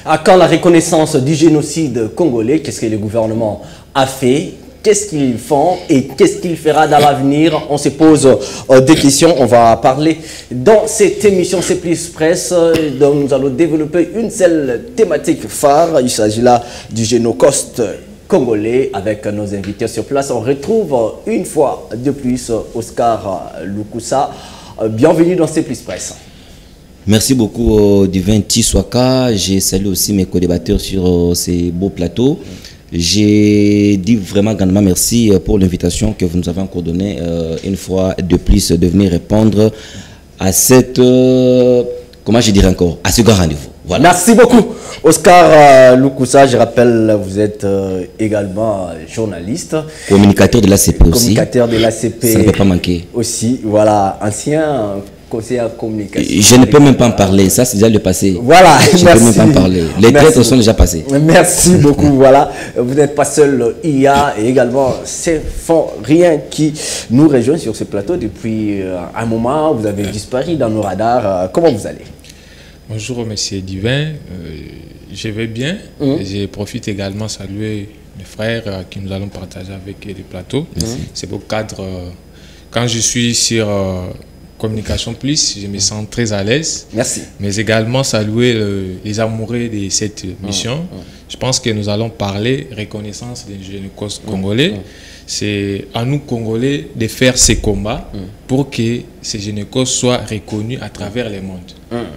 À quand la reconnaissance du génocide congolais? Qu'est-ce que le gouvernement a fait? Qu'est-ce qu'ils font et qu'est-ce qu'il fera dans l'avenir? On se pose des questions. On va parler dans cette émission C'est Plus Presse, dont nous allons développer une seule thématique phare. Il s'agit là du génocide congolais avec nos invités sur place. On retrouve une fois de plus Oscar Lukusa. Bienvenue dans C'est Plus Presse. Merci beaucoup Divin Tiswaka. J'ai salué aussi mes co-débatteurs sur ces beaux plateaux. J'ai dit vraiment grandement merci pour l'invitation que vous nous avez encore donnée une fois de plus de venir répondre à cette, comment je dirais encore, à ce grand rendez-vous. Voilà. Merci beaucoup Oscar Lukusa. Je rappelle, vous êtes également journaliste. Communicateur de l'ACP aussi. Communicateur de l'ACP. Ça ne peut pas manquer. Aussi, voilà, ancien conseiller en communication. Je ne peux même pas en parler, ça c'est déjà le passé. Voilà, je ne peux même pas en parler. Les traîtres sont déjà passés. Merci beaucoup, voilà. Vous n'êtes pas seul, il y a également Rien qui nous rejoint sur ce plateau depuis un moment. Vous avez disparu dans nos radars. Comment vous allez? Bonjour, monsieur Divin. Je vais bien. Je profite également de saluer mes frères qui nous allons partager avec les plateaux. C'est beau cadre. Quand je suis sur Communication Plus, je me sens très à l'aise. Merci. Mais également saluer les amoureux de cette mission. Je pense que nous allons parler reconnaissance des génocostes congolais. C'est à nous, Congolais, de faire ces combats pour que ces génocostes soient reconnus à travers le monde.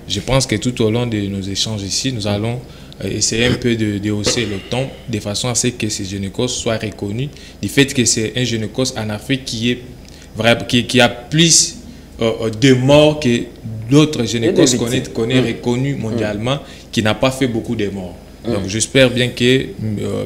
Je pense que tout au long de nos échanges ici, nous allons essayer un peu de hausser le ton de façon à ce que ces génocostes soient reconnus. Du fait que c'est un génocide en Afrique qui a plus de morts que d'autres génocostes qu'on est reconnus mondialement, qui n'a pas fait beaucoup de morts. Donc j'espère bien que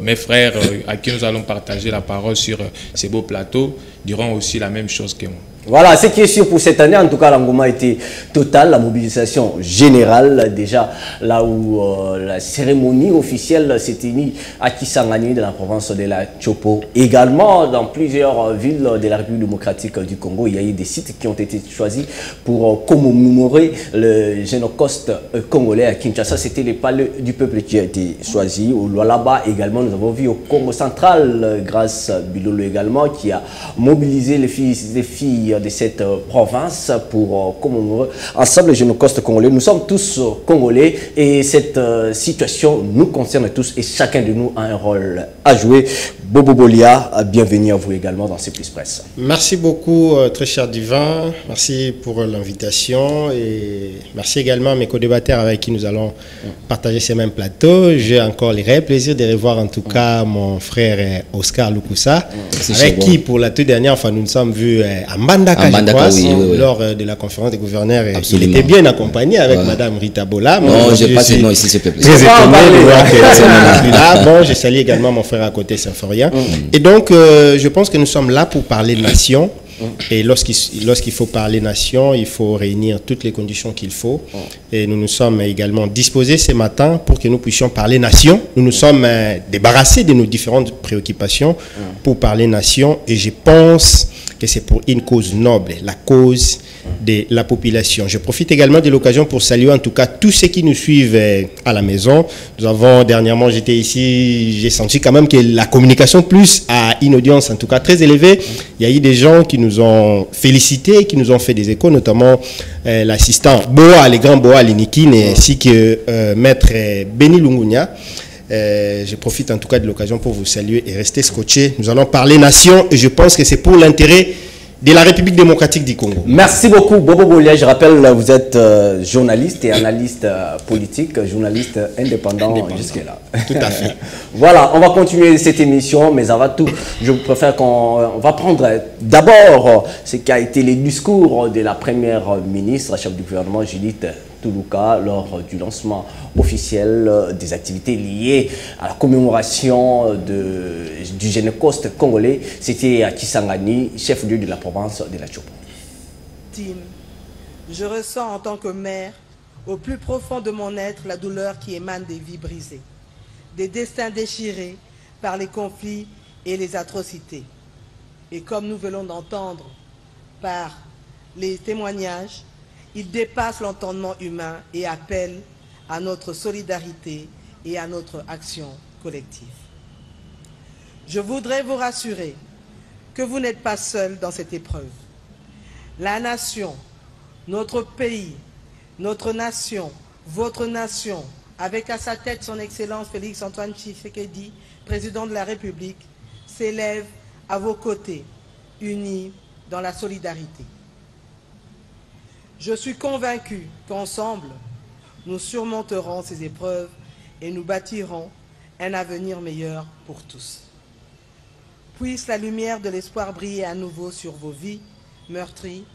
mes frères à qui nous allons partager la parole sur ces beaux plateaux diront aussi la même chose que moi. Voilà, ce qui est sûr pour cette année, en tout cas, l'engouement a été total, la mobilisation générale, déjà là où la cérémonie officielle s'est tenue à Kisangani, dans la province de la Chopo. Également, dans plusieurs villes de la République démocratique du Congo, il y a eu des sites qui ont été choisis pour commémorer le génocide congolais à Kinshasa. C'était les palais du peuple qui a été choisi. Au Lualaba également, nous avons vu au Congo central, grâce à Bilolo également, qui a mobilisé les filles de cette province pour commémorer ensemble le génocide congolais. Nous sommes tous congolais et cette situation nous concerne tous et chacun de nous a un rôle à jouer. Bobo Bolia, bienvenue à vous également dans C'est Plus Presse. Merci beaucoup, très cher Divin. Merci pour l'invitation et merci également à mes co-débatteurs avec qui nous allons partager ces mêmes plateaux. J'ai encore le réel plaisir de revoir en tout cas mon frère Oscar Lukusa, avec qui pour la toute dernière fois nous nous sommes vus à Mbandaka, lors de la conférence des gouverneurs. Il était bien accompagné avec Madame Rita Bola. Non, je passe le nom ici, s'il te plaît. Très étonné de voir qu'elle est là. Bon, je salue également mon frère à côté, Saint-Florien. Et donc, je pense que nous sommes là pour parler nation. Et lorsqu'il faut parler nation, il faut réunir toutes les conditions qu'il faut. Et nous nous sommes également disposés ce matin pour que nous puissions parler nation. Nous nous sommes débarrassés de nos différentes préoccupations pour parler nation. Et je pense que c'est pour une cause noble, la cause de la population. Je profite également de l'occasion pour saluer en tout cas tous ceux qui nous suivent à la maison. Nous avons dernièrement, j'étais ici, j'ai senti quand même que la Communication Plus a une audience en tout cas très élevée. Il y a eu des gens qui nous ont félicités, qui nous ont fait des échos, notamment l'assistant Boa, le grand Boa Linikine, ainsi que maître Beni Lungunya. Je profite en tout cas de l'occasion pour vous saluer et rester scotché. Nous allons parler nation et je pense que c'est pour l'intérêt de la République démocratique du Congo. Merci beaucoup Bobo Bolia. Je rappelle, vous êtes journaliste et analyste politique, journaliste indépendant jusque-là. Tout à fait. Voilà, on va continuer cette émission, mais avant tout, je préfère qu'on va prendre d'abord ce qui a été les discours de la première ministre, chef du gouvernement, Judith Toulouka, lors du lancement officiel des activités liées à la commémoration du génocide congolais. C'était à Kisangani, chef-lieu de la province de la Chopo. Je ressens en tant que mère, au plus profond de mon être, la douleur qui émane des vies brisées, des destins déchirés par les conflits et les atrocités. Et comme nous venons d'entendre par les témoignages, il dépasse l'entendement humain et appelle à notre solidarité et à notre action collective. Je voudrais vous rassurer que vous n'êtes pas seuls dans cette épreuve. La nation, notre pays, notre nation, votre nation, avec à sa tête son Excellence Félix-Antoine Tshisekedi, président de la République, s'élève à vos côtés, unis dans la solidarité. Je suis convaincu qu'ensemble, nous surmonterons ces épreuves et nous bâtirons un avenir meilleur pour tous. Puisse la lumière de l'espoir briller à nouveau sur vos vies meurtries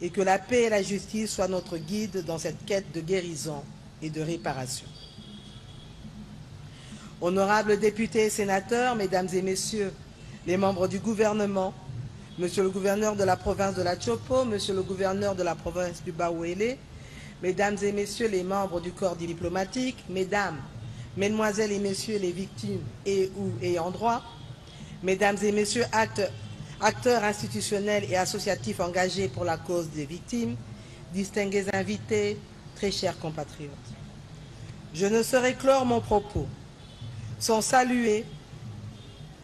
et que la paix et la justice soient notre guide dans cette quête de guérison et de réparation. Honorables députés et sénateurs, mesdames et messieurs, les membres du gouvernement, monsieur le gouverneur de la province de la Chopo, monsieur le gouverneur de la province du Bawele, mesdames et messieurs les membres du corps diplomatique, mesdames, mesdemoiselles et messieurs les victimes et ou ayant droit, mesdames et messieurs acteurs institutionnels et associatifs engagés pour la cause des victimes, distingués invités, très chers compatriotes. Je ne saurais clore mon propos sans saluer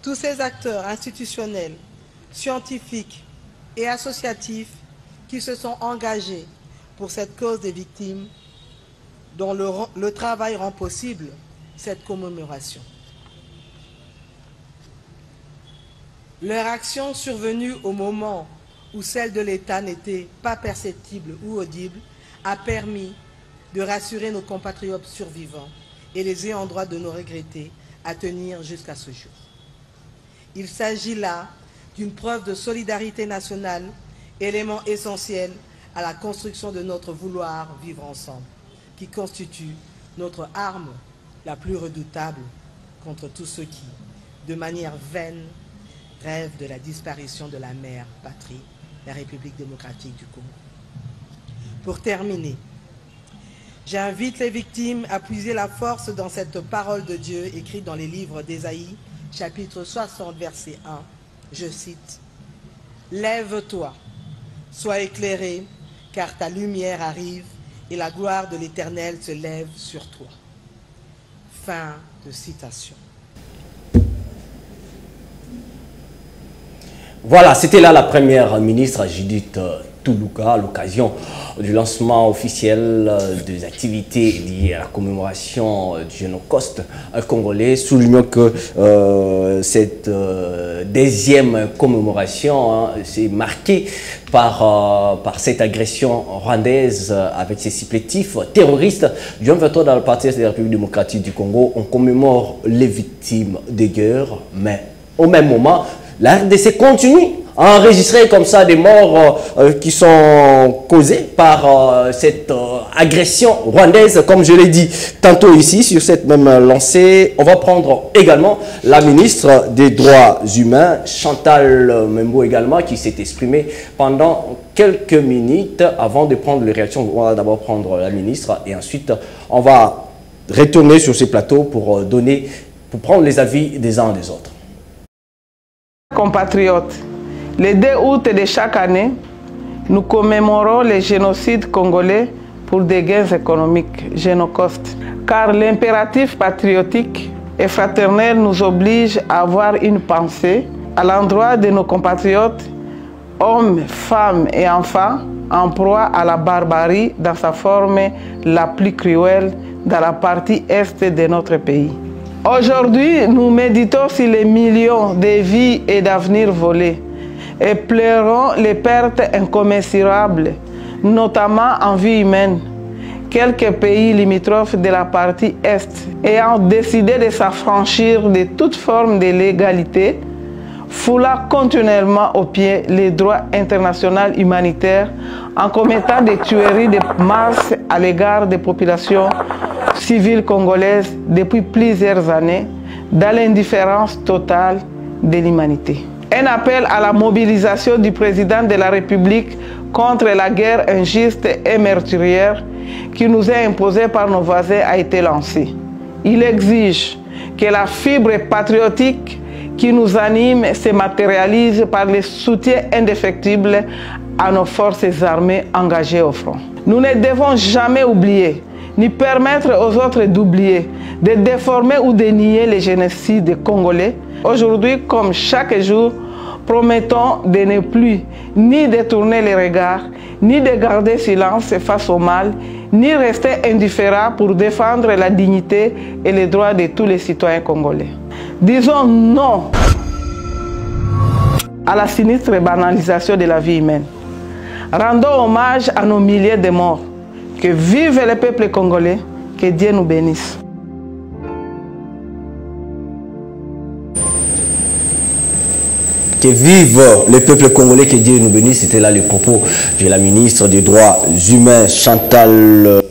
tous ces acteurs institutionnels, scientifiques et associatifs qui se sont engagés pour cette cause des victimes, dont le travail rend possible cette commémoration. Leur action survenue au moment où celle de l'État n'était pas perceptible ou audible a permis de rassurer nos compatriotes survivants et les ayants droit de nos regrettés à tenir jusqu'à ce jour. Il s'agit là d'une preuve de solidarité nationale, élément essentiel à la construction de notre vouloir vivre ensemble, qui constitue notre arme la plus redoutable contre tous ceux qui, de manière vaine, rêvent de la disparition de la mère patrie, la République démocratique du Congo. Pour terminer, j'invite les victimes à puiser la force dans cette parole de Dieu écrite dans les livres d'Ésaïe, chapitre 60, verset 1. Je cite, « Lève-toi, sois éclairé, car ta lumière arrive et la gloire de l'Éternel se lève sur toi. » Fin de citation. Voilà, c'était là la première ministre Judith Tuluka à l'occasion du lancement officiel des activités liées à la commémoration du Génocoste congolais, soulignant que cette deuxième commémoration s'est marquée par cette agression rwandaise avec ses supplétifs terroristes. Du 23 dans le parti de la République démocratique du Congo, on commémore les victimes des guerres, mais au même moment, la RDC continue à enregistrer comme ça des morts qui sont causées par cette agression rwandaise, comme je l'ai dit tantôt ici sur cette même lancée. On va prendre également la ministre des Droits humains, Chantal Membo également, qui s'est exprimée pendant quelques minutes avant de prendre les réactions. On va d'abord prendre la ministre et ensuite on va retourner sur ces plateaux pour prendre les avis des uns des autres. Compatriotes, le 2 août de chaque année, nous commémorons le génocide congolais pour des gains économiques, Génocoste. Car l'impératif patriotique et fraternel nous oblige à avoir une pensée à l'endroit de nos compatriotes, hommes, femmes et enfants, en proie à la barbarie dans sa forme la plus cruelle dans la partie est de notre pays. Aujourd'hui, nous méditons sur les millions de vies et d'avenirs volés et pleurons les pertes incommensurables, notamment en vie humaine. Quelques pays limitrophes de la partie Est ayant décidé de s'affranchir de toute forme de légalité, foulant continuellement au pied les droits internationaux humanitaires en commettant des tueries de masse à l'égard des populations civiles congolaises depuis plusieurs années, dans l'indifférence totale de l'humanité. Un appel à la mobilisation du président de la République contre la guerre injuste et meurtrière qui nous est imposée par nos voisins a été lancé. Il exige que la fibre patriotique qui nous anime se matérialise par le soutien indéfectible à nos forces armées engagées au front. Nous ne devons jamais oublier ni permettre aux autres d'oublier, de déformer ou de nier les génocides congolais. Aujourd'hui, comme chaque jour, promettons de ne plus ni détourner les regards, ni de garder silence face au mal, ni rester indifférents pour défendre la dignité et les droits de tous les citoyens congolais. Disons non à la sinistre banalisation de la vie humaine. Rendons hommage à nos milliers de morts. Que vive le peuple congolais, que Dieu nous bénisse. Que vive le peuple congolais, que Dieu nous bénisse. C'était là les propos de la ministre des Droits humains, Chantal,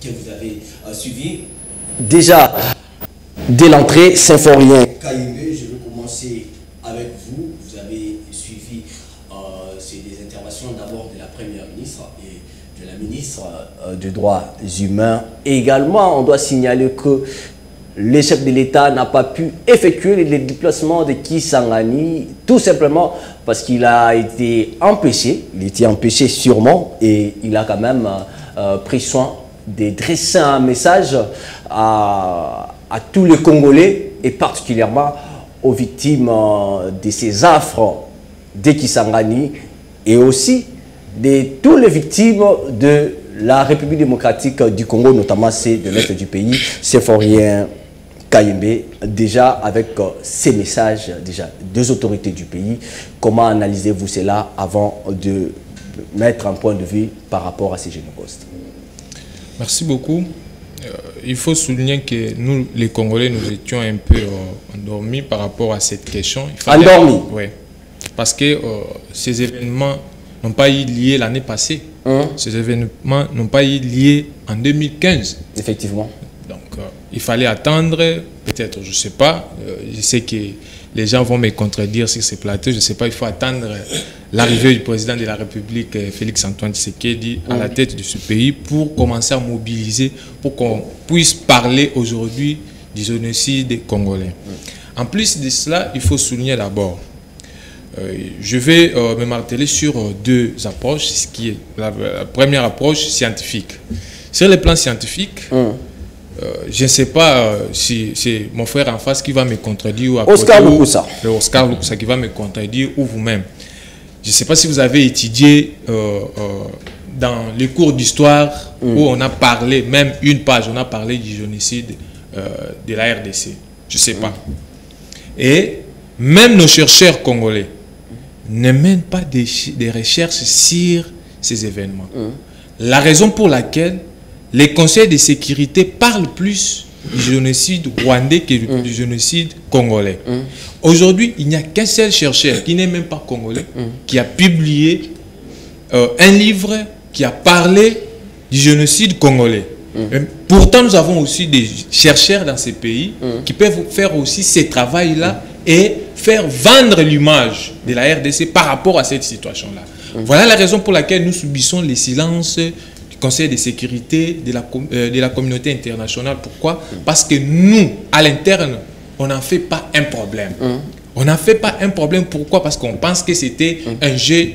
que vous avez suivi. Déjà, dès l'entrée, Symphorien Kayembe, je vais commencer avec vous. Vous avez suivi des interventions d'abord de la Première ministre et de la ministre des Droits humains. Et également, on doit signaler que le chef de l'État n'a pas pu effectuer les déplacements de Kisangani, tout simplement parce qu'il a été empêché. Il était empêché sûrement et il a quand même pris soin de dresser un message à tous les Congolais et particulièrement aux victimes de ces affres de Kisangani et aussi de toutes les victimes de la République démocratique du Congo, notamment celles de l'Est du pays, Symphorien Kayembe, déjà avec ces messages déjà des autorités du pays. Comment analysez-vous cela avant de mettre un point de vue par rapport à ces génocides? Merci beaucoup. Il faut souligner que nous, les Congolais, nous étions un peu endormis par rapport à cette question. Endormis? Oui. Parce que ces événements n'ont pas eu lieu l'année passée. Ces événements n'ont pas eu lieu en 2015. Effectivement. Donc, il fallait attendre, peut-être, je ne sais pas. Je sais que les gens vont me contredire sur ces plateaux. Je ne sais pas, il faut attendre l'arrivée du président de la République, Félix-Antoine Tshisekedi, à la tête de ce pays pour commencer à mobiliser, pour qu'on puisse parler aujourd'hui du génocide congolais. En plus de cela, il faut souligner d'abord, je vais me marteler sur deux approches, ce qui est la première approche scientifique. Sur le plan scientifique, je ne sais pas si c'est mon frère en face qui va me contredire ou Oscar Lukusa. Oscar Lukusa qui va me contredire ou vous-même. Je ne sais pas si vous avez étudié dans les cours d'histoire où on a parlé, même une page, on a parlé du génocide de la RDC. Je ne sais pas. Et même nos chercheurs congolais ne mènent pas des recherches sur ces événements. La raison pour laquelle les conseils de sécurité parlent plus du génocide rwandais que du génocide congolais. Aujourd'hui, il n'y a qu'un seul chercheur qui n'est même pas congolais, qui a publié un livre qui a parlé du génocide congolais. Pourtant, nous avons aussi des chercheurs dans ces pays qui peuvent faire aussi ce travail-là et faire vendre l'image de la RDC par rapport à cette situation-là. Voilà la raison pour laquelle nous subissons les silences du Conseil de sécurité de la communauté internationale. Pourquoi? Parce que nous, à l'interne, on n'en fait pas un problème. On n'en fait pas un problème. Pourquoi? Parce qu'on pense que c'était un jet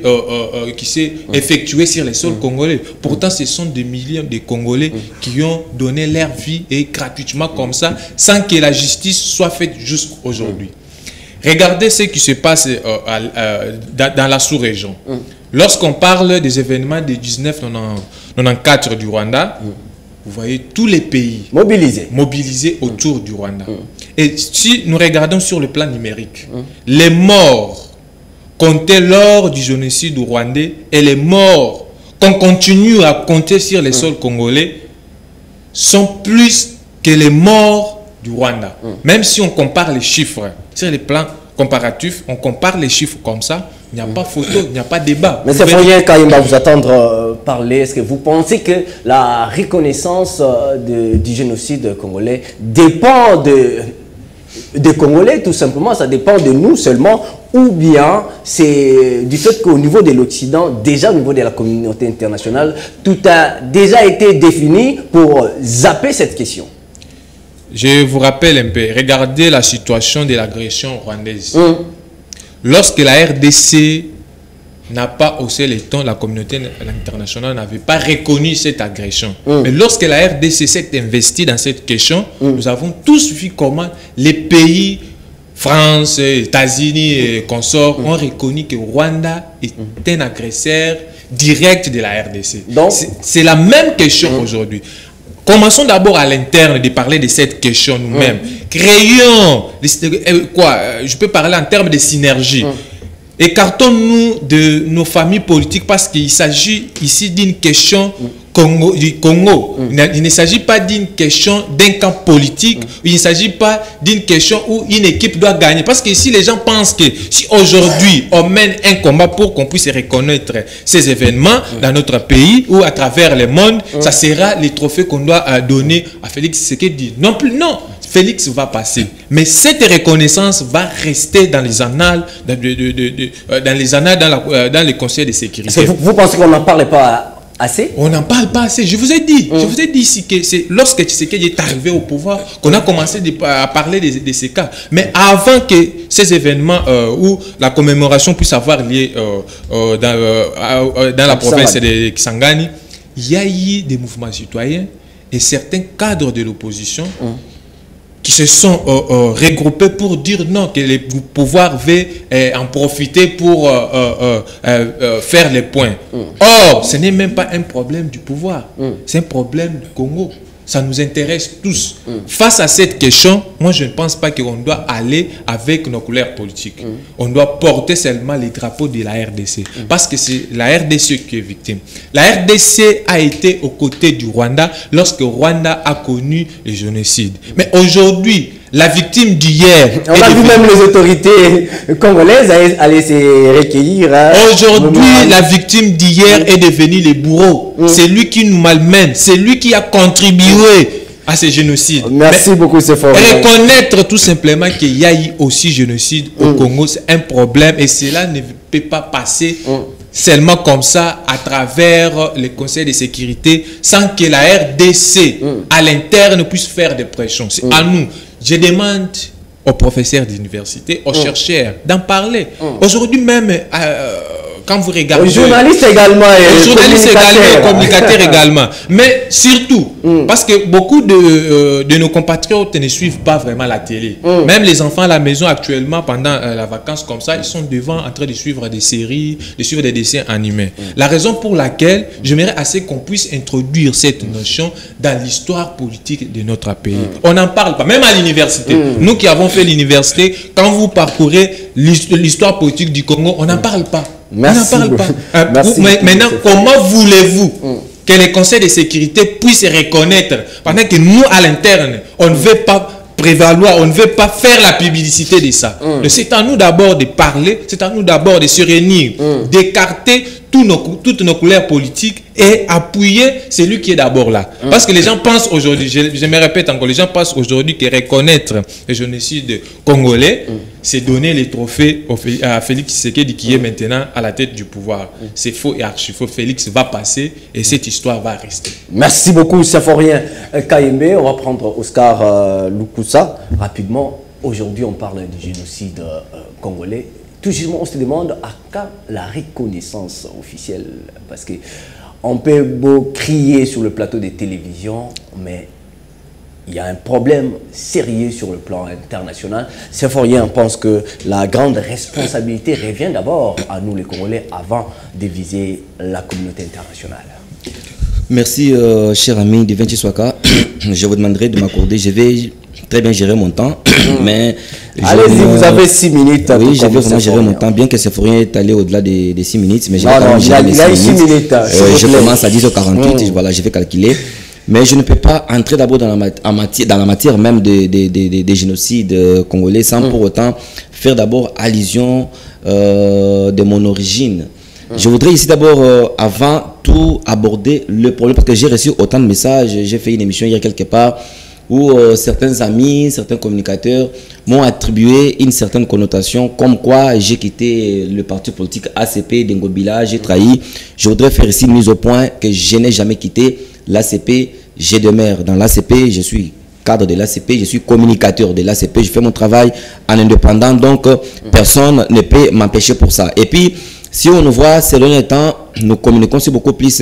qui s'est effectué sur les sols congolais. Pourtant, ce sont des millions de Congolais qui ont donné leur vie et gratuitement comme ça, sans que la justice soit faite jusqu'aujourd'hui. Regardez ce qui se passe dans la sous-région. Lorsqu'on parle des événements de 1994 du Rwanda, vous voyez tous les pays mobilisés autour du Rwanda. Et si nous regardons sur le plan numérique, les morts comptés lors du génocide rwandais et les morts qu'on continue à compter sur les sols congolais sont plus que les morts du Rwanda. Même si on compare les chiffres, sur les plans comparatifs, on compare les chiffres comme ça, il n'y a pas photo, il n'y a pas débat. Mais c'est Symphorien Kayembe, vous attendre parler. Est-ce que vous pensez que la reconnaissance du génocide congolais dépend des Congolais, tout simplement, ça dépend de nous seulement, ou bien c'est du fait qu'au niveau de l'Occident, déjà au niveau de la communauté internationale, tout a déjà été défini pour zapper cette question? Je vous rappelle un peu, regardez la situation de l'agression rwandaise. Lorsque la RDC n'a pas haussé les tons, la communauté internationale n'avait pas reconnu cette agression. Mais lorsque la RDC s'est investie dans cette question, nous avons tous vu comment les pays, France, États-Unis et consorts, ont reconnu que Rwanda est un agresseur direct de la RDC. C'est la même question aujourd'hui. Commençons d'abord à l'interne de parler de cette question nous-mêmes. Créons, je peux parler en termes de synergie. Écartons-nous de nos familles politiques parce qu'il s'agit ici d'une question du Congo. Il ne s'agit pas d'une question d'un camp politique. Il ne s'agit pas d'une question où une équipe doit gagner. Parce que ici, les gens pensent que si aujourd'hui on mène un combat pour qu'on puisse reconnaître ces événements dans notre pays ou à travers le monde, ça sera les trophées qu'on doit donner à Félix Tshisekedi. Non plus, non. Félix va passer. Mais cette reconnaissance va rester dans les annales, dans les conseils de sécurité. Vous pensez qu'on n'en parle pas assez? On n'en parle pas assez. Je vous ai dit ici que c'est lorsque Tshisekedi est arrivé au pouvoir qu'on a commencé à parler de ces cas. Mais avant que ces événements où la commémoration puisse avoir lieu dans la province de Kisangani, il y a eu des mouvements citoyens et certains cadres de l'opposition qui se sont regroupés pour dire non, que le pouvoir veut en profiter pour faire les points. Or, ce n'est même pas un problème du pouvoir, c'est un problème du Congo. Ça nous intéresse tous. Face à cette question, moi je ne pense pas qu'on doit aller avec nos couleurs politiques. On doit porter seulement les drapeaux de la RDC. Parce que c'est la RDC qui est victime. La RDC a été aux côtés du Rwanda lorsque Rwanda a connu le génocide. Mais aujourd'hui, la victime d'hier... On a vu même les autorités congolaises aller se recueillir. Aujourd'hui, la victime d'hier est devenue le bourreau. C'est lui qui nous malmène. C'est lui qui a contribué à ce génocide. Merci beaucoup, c'est fort. Reconnaître tout simplement qu'il y a eu aussi génocide au Congo, c'est un problème. Et cela ne peut pas passer seulement comme ça à travers les conseils de sécurité sans que la RDC à l'interne puisse faire des pressions. C'est à nous. Je demande aux professeurs d'université, aux chercheurs d'en parler. Aujourd'hui même, quand vous regardez... Aux journalistes également. Aux journalistes également, aux communicateurs également. Mais surtout, parce que beaucoup de nos compatriotes ne suivent pas vraiment la télé. Même les enfants à la maison actuellement, pendant la vacance comme ça, ils sont devant en train de suivre des séries, de suivre des dessins animés. La raison pour laquelle j'aimerais assez qu'on puisse introduire cette notion dans l'histoire politique de notre pays. On n'en parle pas, même à l'université. Nous qui avons fait l'université, quand vous parcourez l'histoire politique du Congo, on n'en parle pas. Merci. On n'en parle pas. Maintenant, comment voulez-vous que les conseils de sécurité puissent reconnaître, pendant que nous, à l'interne, on ne veut pas prévaloir, on ne veut pas faire la publicité de ça. C'est à nous d'abord de parler, c'est à nous d'abord de se réunir, d'écarter toutes nos couleurs politiques et appuyer celui qui est d'abord là. Parce que les gens pensent aujourd'hui, je me répète encore, les gens pensent aujourd'hui que reconnaître le génocide congolais, c'est donner les trophées à Félix Tshisekedi qui est maintenant à la tête du pouvoir. C'est faux et archi faux. Félix va passer et cette histoire va rester. Merci beaucoup, Symphorien Kayembe. On va prendre Oscar Lukusa rapidement. Aujourd'hui, on parle du génocide congolais. Tout justement, on se demande à quand la reconnaissance officielle, parce que on peut beau crier sur le plateau des télévisions, mais il y a un problème sérieux sur le plan international. Symphorien pense que la grande responsabilité revient d'abord à nous les Congolais avant de viser la communauté internationale. Merci cher ami Divin Tshisekedi. Je vous demanderai de m'accorder, je vais très bien gérer mon temps, mais... Allez-y, vous avez 6 minutes. Oui, je vais vraiment gérer mon temps, bien que Symphorien est allé au-delà des 6 minutes, mais je vais quand même gérer mes 6 minutes. Je commence à 10h48, et voilà, je vais calculer. Mais je ne peux pas entrer d'abord dans la matière même des génocides congolais sans pour autant faire d'abord allusion de mon origine. Je voudrais ici d'abord, avant tout, aborder le problème, parce que j'ai reçu autant de messages, j'ai fait une émission hier quelque part, où certains amis, certains communicateurs m'ont attribué une certaine connotation, comme quoi j'ai quitté le parti politique ACP d'Ngobila, j'ai trahi. Je voudrais faire ici une mise au point que je n'ai jamais quitté l'ACP, j'ai demeure dans l'ACP, je suis cadre de l'ACP, je suis communicateur de l'ACP, je fais mon travail en indépendant, donc personne ne peut m'empêcher pour ça. Et puis, Si on nous voit ces derniers temps, nous communiquons sur beaucoup plus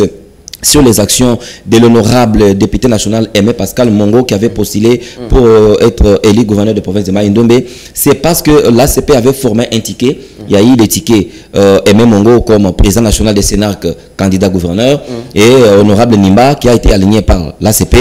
sur les actions de l'honorable député national Aimé Pascal Mongo qui avait postulé pour être élu gouverneur de province de Mai-Ndombe. C'est parce que l'ACP avait formé un ticket. Il y a eu des tickets Aimé Mongo comme président national des Sénarques, candidat gouverneur, et honorable Nimba qui a été aligné par l'ACP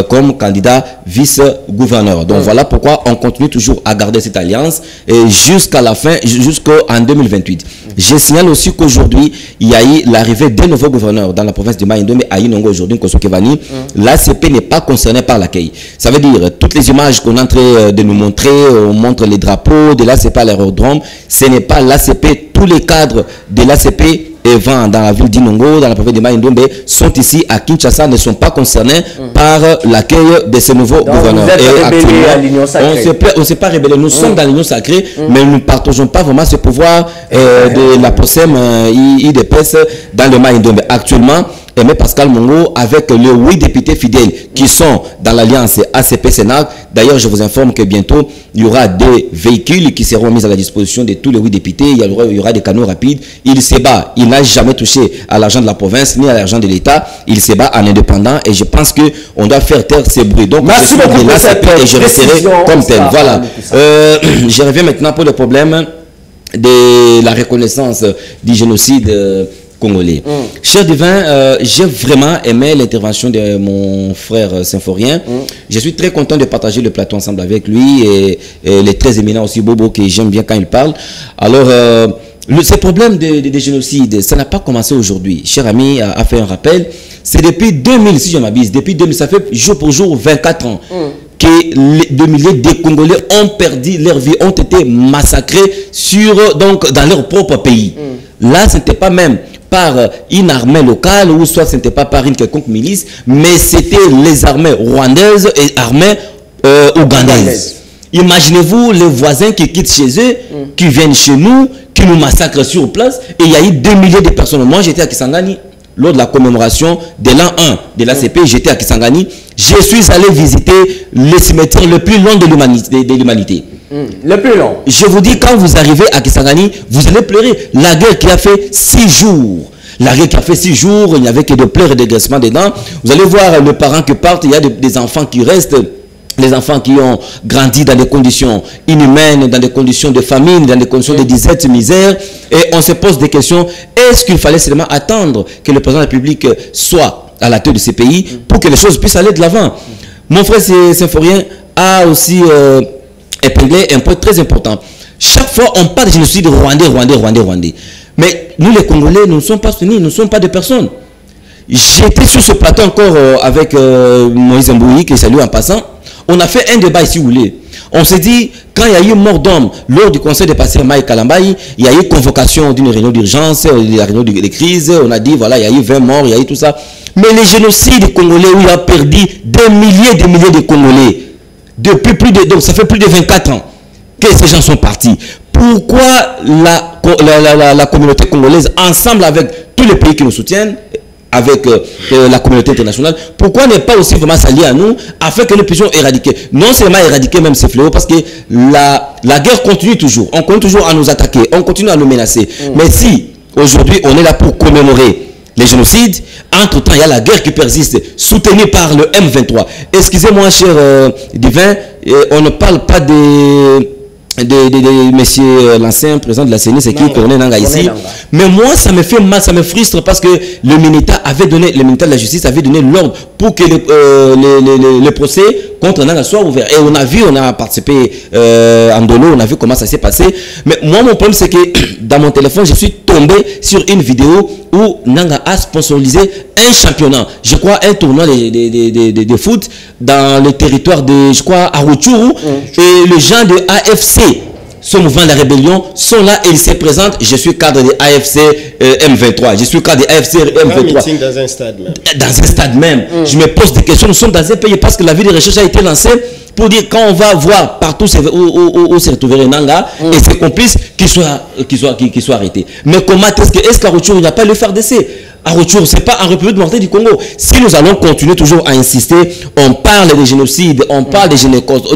comme candidat vice-gouverneur. Donc voilà pourquoi on continue toujours à garder cette alliance jusqu'à la fin, jusqu'en 2028. Je signale aussi qu'aujourd'hui, il y a eu l'arrivée d'un nouveau gouverneur dans la province de Mai-Ndombe à Inongo aujourd'hui, Kosokevani. L'ACP n'est pas concerné par l'accueil. Ça veut dire toutes les images qu'on est en train de nous montrer, on montre les drapeaux de l'ACP à l'aérodrome, ce n'est pas l'ACP. Tous les cadres de l'ACP dans la ville d'Inongo, dans la province de Mai-Ndombe, sont ici à Kinshasa, ne sont pas concernés par l'accueil de ce nouveau gouverneur. Et actuellement, on ne s'est pas rébellé. Nous sommes dans l'union sacrée, mais nous ne partageons pas vraiment ce pouvoir de la POSEM IDPS dans le Mai-Ndombe. Actuellement, Aimé Pascal Mongo avec les 8 députés fidèles qui sont dans l'alliance ACP-Sénac. D'ailleurs, je vous informe que bientôt, il y aura des véhicules qui seront mis à la disposition de tous les 8 députés. Il y aura des canaux rapides. Il se bat. Il n'a jamais touché à l'argent de la province ni à l'argent de l'État. Il se bat en indépendant et je pense qu'on doit faire taire ces bruits. Donc, merci beaucoup pour cette et je resterai comme tel. Voilà. Je reviens maintenant pour le problème de la reconnaissance du génocide congolais. Cher Divin, j'ai vraiment aimé l'intervention de mon frère Symphorien. Je suis très content de partager le plateau ensemble avec lui et les très éminents aussi Bobo que j'aime bien quand il parle. Alors, ce problème de génocide, ça n'a pas commencé aujourd'hui. Cher ami a fait un rappel. C'est depuis 2000, si je m'abuse, depuis 2000, ça fait jour pour jour 24 ans. Que des milliers de Congolais ont perdu leur vie, ont été massacrés dans leur propre pays. Là, ce n'était pas même par une armée locale ou soit ce n'était pas par une quelconque milice, mais c'était les armées rwandaises et armées ougandaises. Imaginez-vous les voisins qui quittent chez eux, qui viennent chez nous, qui nous massacrent sur place, et il y a eu 2 milliers de personnes. Moi, j'étais à Kisangani lors de la commémoration de l'an 1 de l'ACP, j'étais à Kisangani. Je suis allé visiter le cimetière le plus long de l'humanité. Le plus long. Je vous dis, quand vous arrivez à Kisangani, vous allez pleurer. La guerre qui a fait 6 jours. La guerre qui a fait 6 jours, il n'y avait que de pleurs et de graissements dedans. Vous allez voir les parents qui partent, il y a des enfants qui restent. Les enfants qui ont grandi dans des conditions inhumaines, dans des conditions de famine, dans des conditions de disette, misère. Et on se pose des questions. Est-ce qu'il fallait seulement attendre que le président de la République soit à la tête de ces pays pour que les choses puissent aller de l'avant? Mon frère Symphorien a aussi épinglé un point très important. Chaque fois, on parle de génocide rwandais. Mais nous, les Congolais, nous ne sommes pas soutenus, nous ne sommes pas des personnes. J'étais sur ce plateau encore avec Moïse Mbouyi, que je salue en passant. On a fait un débat ici où il est. On s'est dit, quand il y a eu mort d'homme lors du conseil de pasteur Mike Kalambayi, il y a eu convocation d'une réunion d'urgence, de la réunion de crise. On a dit, voilà, il y a eu 20 morts, il y a eu tout ça. Mais les génocides congolais où il a perdu des milliers de Congolais, depuis donc ça fait plus de 24 ans que ces gens sont partis. Pourquoi la communauté congolaise, ensemble avec tous les pays qui nous soutiennent, avec la communauté internationale, pourquoi ne pas aussi vraiment s'allier à nous afin que nous puissions éradiquer, non seulement éradiquer même ces fléaux, parce que la guerre continue toujours, on continue toujours à nous attaquer, on continue à nous menacer. Mais si aujourd'hui on est là pour commémorer les génocides, entre-temps il y a la guerre qui persiste, soutenue par le M23. Excusez-moi cher Divin, on ne parle pas de monsieur l'ancien président de la CENI, c'est qui Corneille Nangaa ici. Mais moi, ça me fait mal, ça me frustre parce que le ministère de la Justice avait donné l'ordre pour que le procès contre Nangaa soit ouvert. Et on a participé en Dolo, on a vu comment ça s'est passé. Mais moi, mon problème, c'est que dans mon téléphone, je suis tombé sur une vidéo où Nangaa a sponsorisé un championnat, je crois un tournoi de foot dans le territoire de, je crois, Aruchuru. Et les gens de AFC, ce mouvement de la rébellion, sont là et ils se présentent. Je suis cadre de AFC M23. Je suis cadre de AFC M23. Un meeting dans un stade même. Dans un stade même. Je me pose des questions. Nous sommes dans un pays parce que la vie de recherche a été lancée pour dire quand on va voir partout où se retrouverait Nangaa et ses complices qu'ils soient arrêtés. Mais comment est-ce qu'à Rutshuru, il n'y a pas le FARDC? à retour, c'est pas en République démocratique du Congo. Si nous allons continuer toujours à insister, on parle des génocides, on parle des génocostes,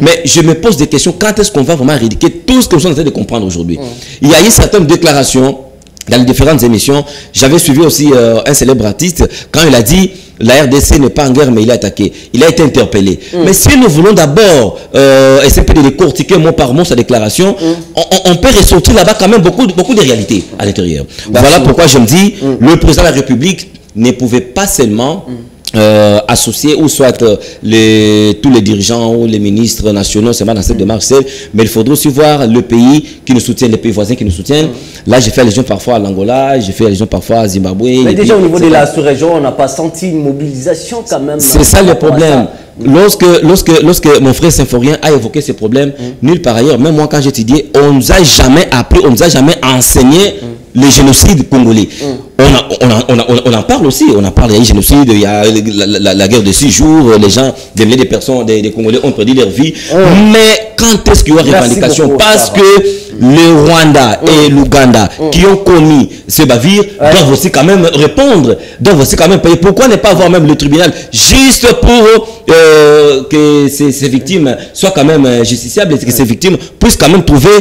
mais je me pose des questions, quand est-ce qu'on va vraiment éradiquer tout ce que nous sommes en train de comprendre aujourd'hui? Il y a eu certaines déclarations dans les différentes émissions. J'avais suivi aussi un célèbre artiste quand il a dit la RDC n'est pas en guerre mais il est attaqué. Il a été interpellé. Mais si nous voulons d'abord essayer de décortiquer mot par mot sa déclaration, on peut ressortir là-bas quand même beaucoup de réalités à l'intérieur. Voilà pourquoi je me dis, le président de la République ne pouvait pas seulement associer ou soit tous les dirigeants ou les ministres nationaux seulement dans cette démarche, mais il faudrait aussi voir le pays qui nous soutient, les pays voisins qui nous soutiennent. Là, j'ai fait allusion parfois à l'Angola, j'ai fait allusion parfois à Zimbabwe. Mais déjà au niveau de la sous-région, on n'a pas senti une mobilisation quand même. C'est ça le problème. Lorsque mon frère Symphorien a évoqué ces problèmes, nulle part ailleurs, même moi quand j'étudiais, on ne nous a jamais appris, on ne nous a jamais enseigné le génocide congolais. On en parle aussi, on en parle, il y a eu génocide, il y a la guerre de 6 jours, les gens, des milliers de personnes, des Congolais ont perdu leur vie. Mais quand est-ce qu'il y aura revendication? Parce que le Rwanda et l'Ouganda qui ont commis ces bavires doivent aussi quand même répondre, doivent aussi quand même payer. Pourquoi ne pas avoir même le tribunal juste pour que ces victimes soient quand même justiciables et que ces victimes puissent quand même trouver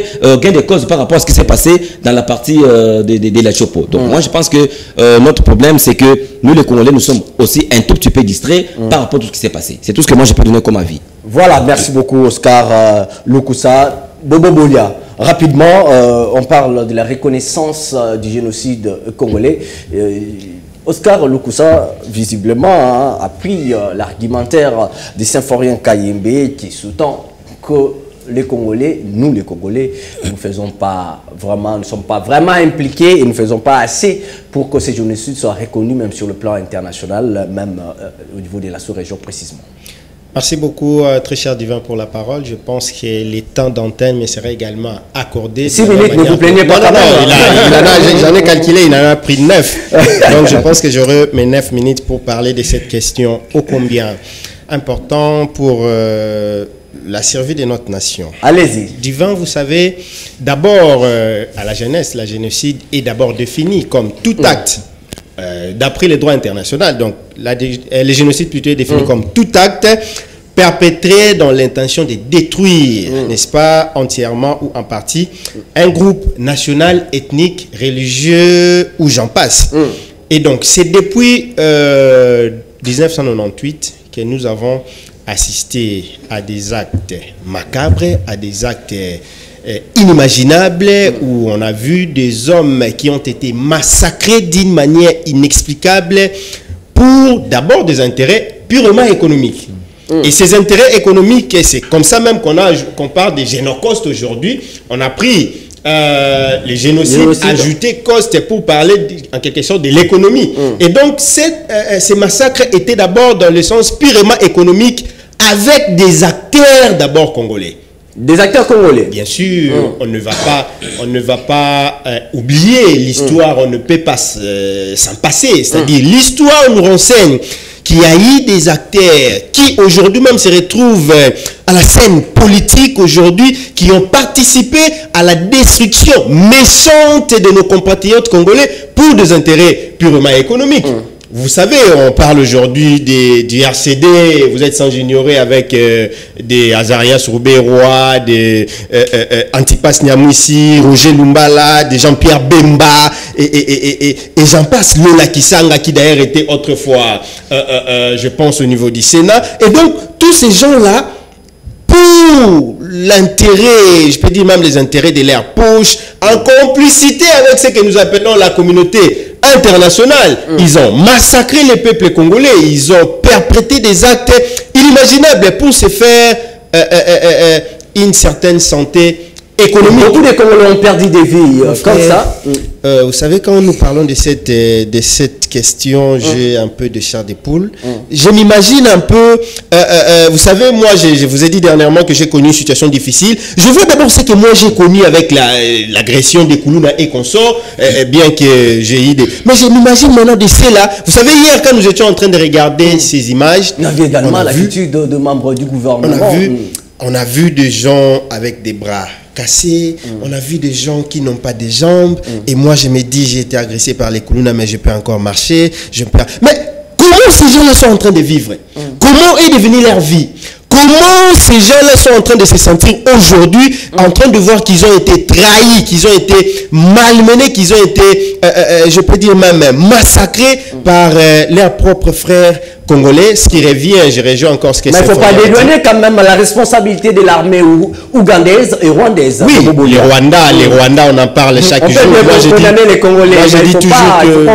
gain de cause par rapport à ce qui s'est passé dans la partie de la Chopo. Donc moi je pense que notre problème c'est que nous les Congolais nous sommes aussi un tout petit peu distraits par rapport à tout ce qui s'est passé. C'est tout ce que moi je peux donner comme avis. Voilà, merci beaucoup Oscar Lukusa. Bobo Bolia, rapidement, on parle de la reconnaissance du génocide congolais. Oscar Lukusa, visiblement, a pris l'argumentaire de Symphorien Kayembe qui sous-tend que les Congolais, nous les Congolais, nous ne sommes pas vraiment impliqués et nous ne faisons pas assez pour que ce génocide soit reconnu même sur le plan international, même au niveau de la sous-région précisément. Merci beaucoup, très cher Divin, pour la parole. Je pense que les temps d'antenne me seraient également accordés. 6 minutes, ne vous plaignez pas. J'en ai calculé, il en a pris 9. Donc je pense que j'aurai mes 9 minutes pour parler de cette question ô combien important pour la survie de notre nation. Allez-y. Divin, vous savez, d'abord, à la jeunesse, la génocide est d'abord définie comme tout acte. D'après les droits internationaux, donc le génocide plutôt est défini comme tout acte perpétré dans l'intention de détruire, n'est-ce pas, entièrement ou en partie, un groupe national, ethnique, religieux ou j'en passe. Et donc, c'est depuis 1998 que nous avons assisté à des actes macabres, à des actes inimaginable où on a vu des hommes qui ont été massacrés d'une manière inexplicable pour d'abord des intérêts purement économiques. Et ces intérêts économiques, c'est comme ça même qu'on parle des génocostes aujourd'hui. On a pris les génocides ajoutés cost pour parler en quelque sorte de l'économie. Et donc ces massacres étaient d'abord dans le sens purement économique avec des acteurs d'abord congolais. Des acteurs congolais. Bien sûr, on ne va pas oublier l'histoire, on ne peut pas s'en passer. C'est-à-dire l'histoire nous renseigne qu'il y a eu des acteurs qui aujourd'hui même se retrouvent à la scène politique aujourd'hui, qui ont participé à la destruction méchante de nos compatriotes congolais pour des intérêts purement économiques. Vous savez, on parle aujourd'hui du RCD, vous êtes sans ignorer avec des Azarias Roubé-Roy, des Antipas Nyamwisi, Roger Lumbala, des Jean-Pierre Bemba, et j'en passe, Lola Kisanga, qui d'ailleurs était autrefois, je pense, au niveau du Sénat. Et donc, tous ces gens-là, pour l'intérêt, je peux dire même les intérêts de leur poche, en complicité avec ce que nous appelons la communauté internationale, ils ont massacré les peuples congolais, ils ont perpétré des actes inimaginables pour se faire une certaine santé économique. Beaucoup de Congolais ont perdu des vies comme ça. Vous savez, quand nous parlons de cette question, j'ai un peu de chair de poule. Je m'imagine un peu, vous savez, moi, je vous ai dit dernièrement que j'ai connu une situation difficile. Je veux d'abord ce que moi j'ai connu avec l'agression des Koulouna et consorts, bien que j'ai eu des... Mais je m'imagine maintenant de cela. Vous savez, hier, quand nous étions en train de regarder ces images... Il y avait également l'attitude de membres du gouvernement. On a vu des gens avec des bras cassées, on a vu des gens qui n'ont pas de jambes, et moi je me dis, j'ai été agressé par les Kuluna, mais je peux encore marcher, mais comment ces gens-là sont en train de vivre? Comment est devenue leur vie? Comment ces gens-là sont en train de se sentir aujourd'hui, en train de voir qu'ils ont été trahis, qu'ils ont été malmenés, qu'ils ont été, je peux dire même, massacrés par leurs propres frères congolais, ce qui revient, je rejoins encore ce que c'est. Mais il ne faut pas dédouaner quand même la responsabilité de l'armée ougandaise et rwandaise. Oui, les Rwandais, on en parle chaque jour.